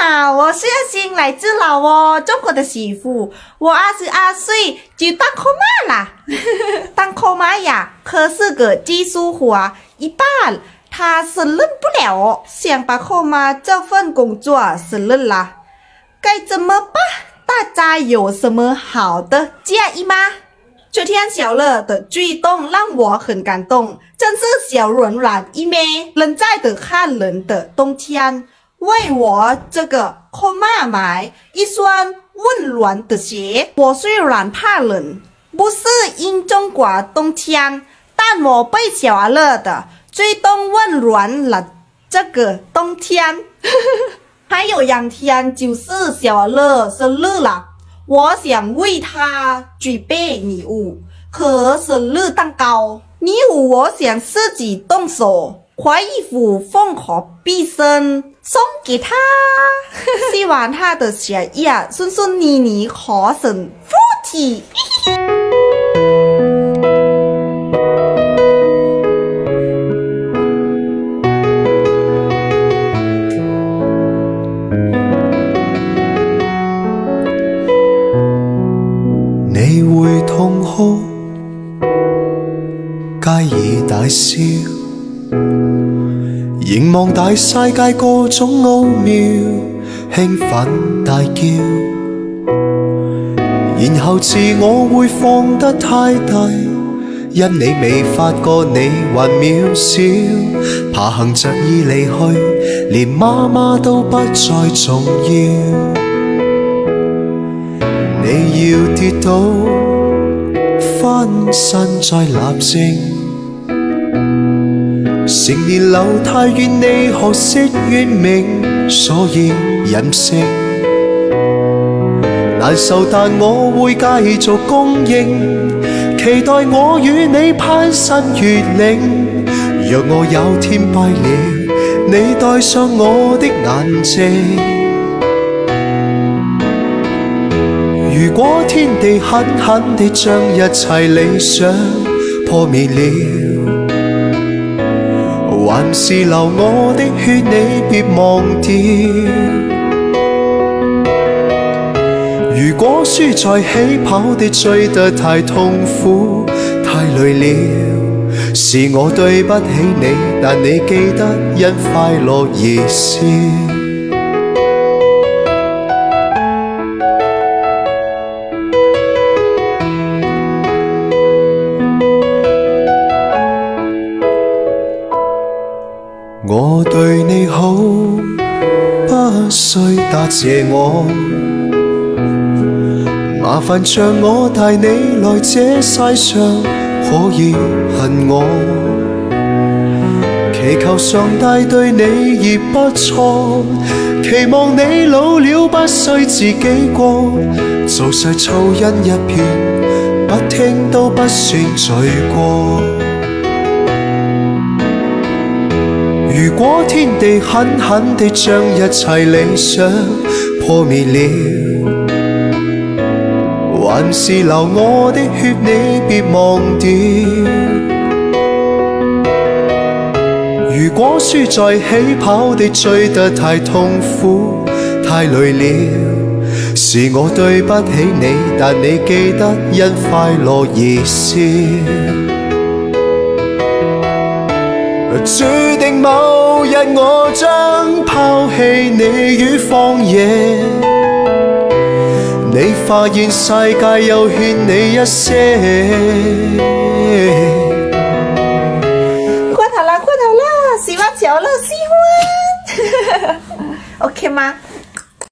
好，我是新来自老挝中国的媳妇，我22岁就当扣妈啦。当扣妈呀，可是个技术活一半，他胜任不了，想把扣妈这份工作胜任啦，该怎么办？大家有什么好的建议吗？这天小乐的举动让我很感动，真是小软软一枚，人在的汉人的冬天，为我这个扣妈买一双温暖的鞋。我虽然怕冷，不适应中国冬天，但我被小乐的举动温暖了这个冬天。还有2天就是小乐生日了，我想为他准备礼物和生日蛋糕。礼物我想自己动手，换衣服缝合毕生送给他。希望他的学业顺顺利利，考上附体。你會痛哭，皆已大笑，凝望大世界各種奧妙，興奮大叫，然後自我會放得太大，因你未發覺你還渺小，爬行着已離去，連媽媽都不再重要。你要跌倒，翻身再立正。成年流太遠，你學識怨命，所以任性。難受，但我會繼續供應，期待我與你攀山越嶺。若我有天敗了，你戴上我的眼睛。如果天地狠狠地將一切理想破滅了，還是流我的血，你別忘掉。如果輸在起跑地追得太痛苦太累了，是我對不起你，但你記得因快樂而笑。我對你好，不需答謝我，麻煩像我帶你來這世上，可以恨我，祈求上帝對你亦不錯，期望你老了不需自己過，做誰噪音一片，不聽都不算罪過。如果天地狠狠地將一切理想破滅了，還是流我的血，你別忘掉。如果輸在起跑地追得太痛苦太累了，是我對不起你，但你記得因快樂而笑。注定某日我將拋棄你於荒野，你發現世界又欠你一些。過頭啦，喜歡小樂喜歡。OK 嗎？